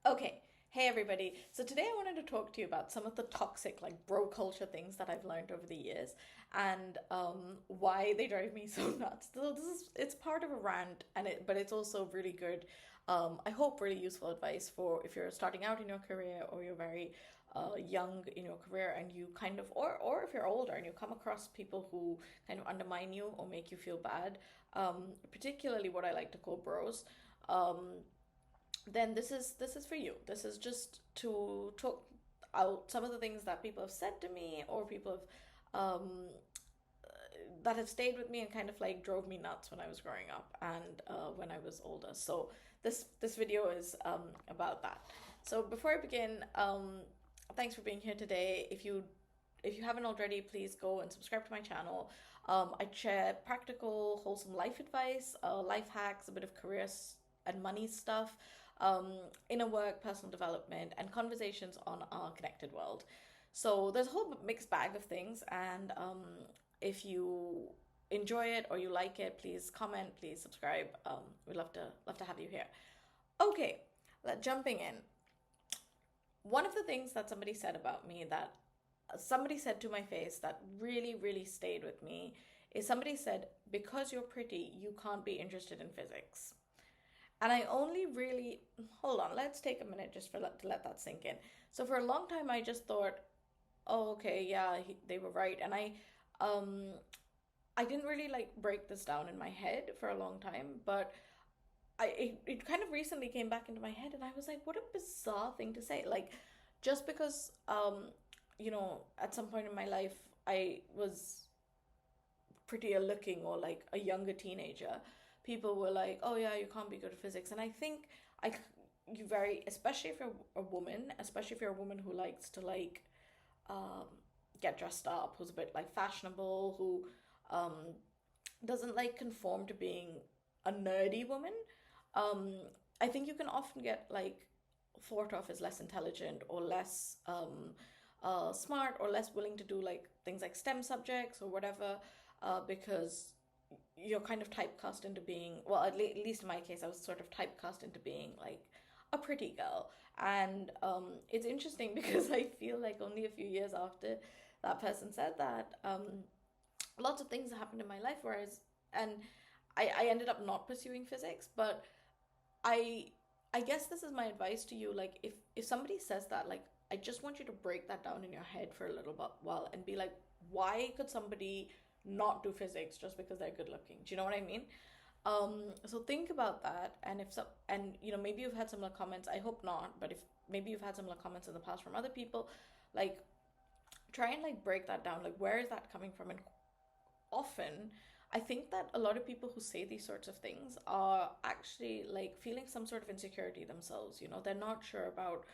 Okay, hey everybody. So today I wanted to talk to you about some of the toxic, like bro culture things that I've learned over the years and why they drive me so nuts. So it's part of a rant but it's also really good, I hope really useful advice for if you're starting out in your career or you're very young in your career and you kind of, or if you're older and you come across people who kind of undermine you or make you feel bad, particularly what I like to call bros. Um, then this is for you. This is just to talk out some of the things that people have said to me or people have that have stayed with me and kind of like drove me nuts when I was growing up and when I was older. So this video is about that. So before I begin, thanks for being here today. If you haven't already, please go and subscribe to my channel. I share practical, wholesome life advice, life hacks, a bit of and money stuff, inner work, personal development, and conversations on our connected world. So there's a whole mixed bag of things, and if you enjoy it or you like it, please comment, please subscribe. We'd love to have you here. Okay, jumping in. One of the things that somebody said about me that somebody said to my face that really, really stayed with me is somebody said, because you're pretty, you can't be interested in physics. And I only really, hold on, let's take a minute just to let that sink in. So for a long time, I just thought, oh, okay, yeah, they were right. And um, I didn't really like break this down in my head for a long time, but it kind of recently came back into my head and I was like, what a bizarre thing to say. Like, just because, at some point in my life, I was prettier looking or like a younger teenager, people were like, "Oh yeah, you can't be good at physics." And I think I you very, especially if you're a woman, especially if you're a woman who likes to like um get dressed up, who's a bit like fashionable, who um doesn't like conform to being a nerdy woman. Um I think you can often get like thought of as less intelligent or less smart or less willing to do like things like STEM subjects or whatever, because you're kind of typecast into being, well, at least in my case, I was sort of typecast into being like a pretty girl. And it's interesting because I feel like only a few years after that person said that, lots of things happened in my life, and I ended up not pursuing physics, but I I guess this is my advice to you. Like, if somebody says that, like, I just want you to break that down in your head for a little bit while and be like, why could somebody not do physics just because they're good looking? Do you know what I mean? So think about that, and if so, and maybe you've had similar comments. I hope not, but if maybe you've had similar comments in the past from other people, like try and like break that down. Like, where is that coming from? And often I think that a lot of people who say these sorts of things are actually like feeling some sort of insecurity themselves. They're not sure about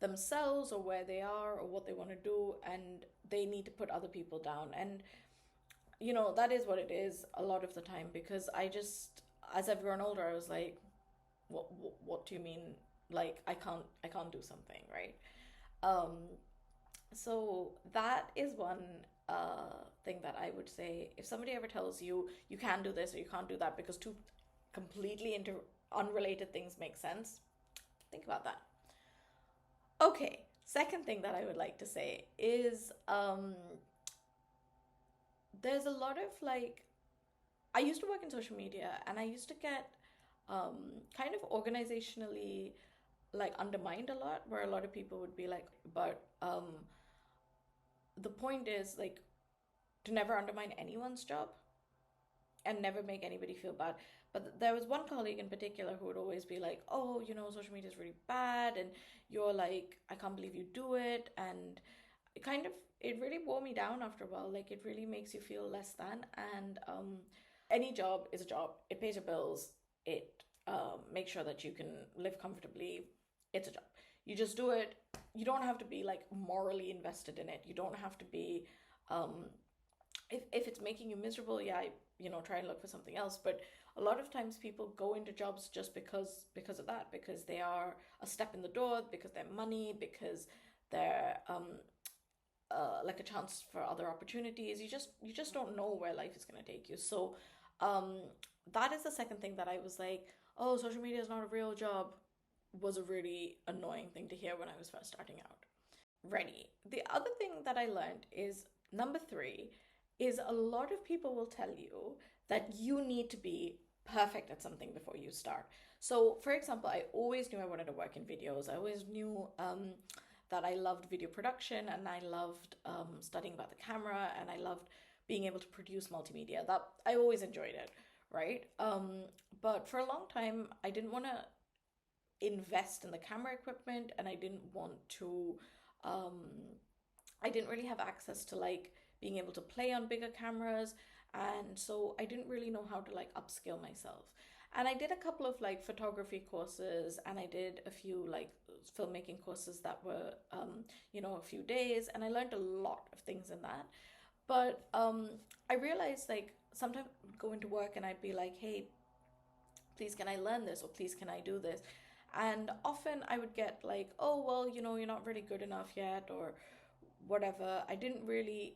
themselves or where they are or what they want to do, and they need to put other people down. And that is what it is a lot of the time, because as I've grown older, I was like, what do you mean? Like, I can't do something, right? Um, so that is one thing that I would say. If somebody ever tells you you can do this or you can't do that because two completely unrelated things make sense, think about that. Okay, second thing that I would like to say is there's a lot of like, I used to work in social media and I used to get kind of organizationally like undermined a lot, where a lot of people would be like, but the point is like to never undermine anyone's job and never make anybody feel bad. But there was one colleague in particular who would always be like, "Oh, social media is really bad," and you're like, "I can't believe you do it," and it really wore me down after a while. Like, it really makes you feel less than. And any job is a job. It pays your bills. It makes sure that you can live comfortably. It's a job. You just do it. You don't have to be like morally invested in it. You don't have to be um, if it's making you miserable, yeah, try and look for something else. But a lot of times people go into jobs just because of that, because they are a step in the door, because they're money, because they're like a chance for other opportunities. You just don't know where life is going to take you. So um that is the second thing that I was like, oh, social media is not a real job. was a really annoying thing to hear when I was first starting out. Ready. The other thing that I learned is number three is a lot of people will tell you that you need to be perfect at something before you start. So, for example, I always knew I wanted to work in videos. I always knew that I loved video production and I loved studying about the camera and I loved being able to produce multimedia. That I always enjoyed it, right? But for a long time, I didn't want to invest in the camera equipment and um, I didn't really have access to like being able to play on bigger cameras. And so I didn't really know how to like upskill myself. And I did a couple of like photography courses and I did a few like filmmaking courses that were, a few days. And I learned a lot of things in that. But I realized like sometimes I'd go into work and I'd be like, hey, please can I learn this or please can I do this? And often I would get like, oh, well, you're not really good enough yet or whatever. I didn't really,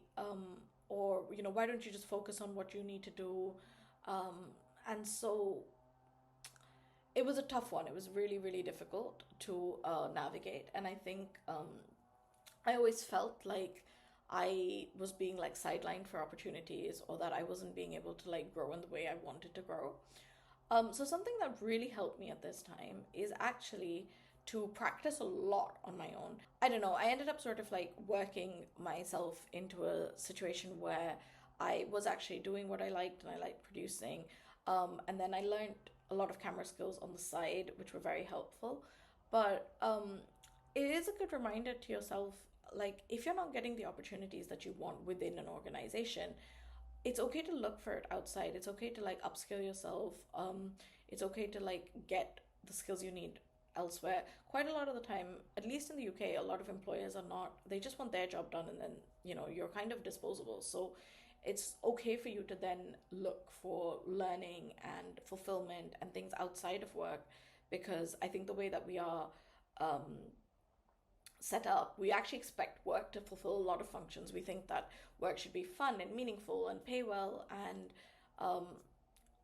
or, why don't you just focus on what you need to do? And so it was a tough one. It was really, really difficult to navigate. And I think I always felt like I was being like sidelined for opportunities or that I wasn't being able to like grow in the way I wanted to grow. So something that really helped me at this time is actually to practice a lot on my own. I don't know, I ended up sort of like working myself into a situation where I was actually doing what I liked and I liked producing. And then I learned a lot of camera skills on the side, which were very helpful. But it is a good reminder to yourself like, if you're not getting the opportunities that you want within an organization, it's okay to look for it outside. It's okay to like upskill yourself. It's okay to like get the skills you need elsewhere. Quite a lot of the time, at least in the UK, a lot of employers are not, they just want their job done and then, you're kind of disposable. So it's okay for you to then look for learning and fulfillment and things outside of work because I think the way that we are um, set up, we actually expect work to fulfill a lot of functions. We think that work should be fun and meaningful and pay well, and um,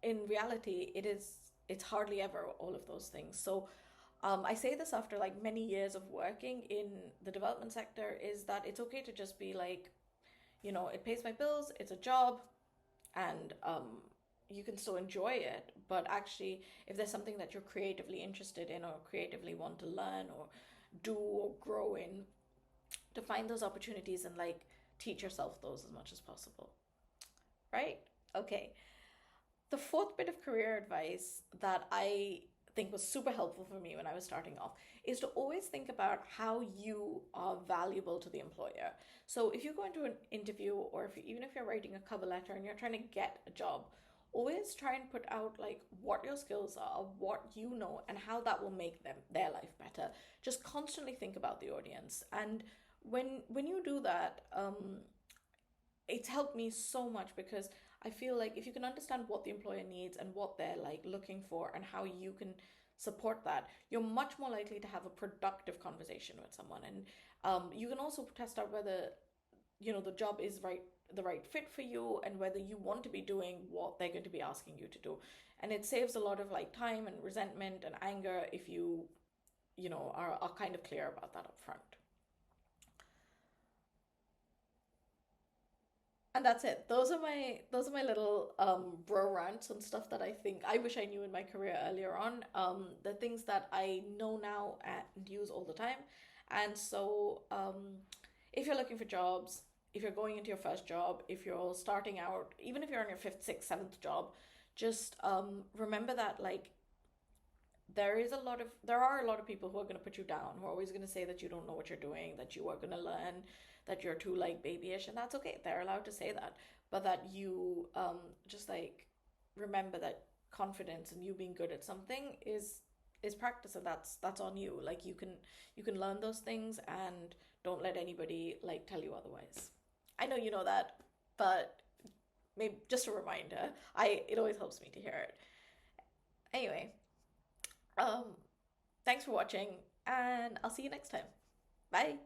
in reality, it's hardly ever all of those things. So I say this after like many years of working in the development sector is that it's okay to just be like, it pays my bills, it's a job, and you can still enjoy it. But actually, if there's something that you're creatively interested in or creatively want to learn or do or grow in, to find those opportunities and like teach yourself those as much as possible. Right? Okay. The fourth bit of career advice that I think was super helpful for me when I was starting off is to always think about how you are valuable to the employer. So if you go into an interview or even if you're writing a cover letter and you're trying to get a job, always try and put out like what your skills are, what you know, and how that will make their life better. Just constantly think about the audience. And when you do that, it's helped me so much because I feel like if you can understand what the employer needs and what they're like looking for and how you can support that, you're much more likely to have a productive conversation with someone. And you can also test out whether the job is the right fit for you and whether you want to be doing what they're going to be asking you to do. And it saves a lot of like time and resentment and anger if are kind of clear about that up front. And that's it. Those are my little bro rants and stuff that I think I wish I knew in my career earlier on. The things that I know now and use all the time. And so if you're looking for jobs, if you're going into your first job, if you're starting out, even if you're on your fifth, sixth, seventh job, just remember that like there are a lot of people who are going to put you down, who are always going to say that you don't know what you're doing, that you are going to learn, that you're too like babyish, and that's okay. They're allowed to say that, but that you just like remember that confidence and you being good at something is practice, and that's on you. Like you can learn those things, and don't let anybody like tell you otherwise. I know you know that, but maybe just a reminder. It always helps me to hear it. Anyway, um, thanks for watching, and I'll see you next time. Bye.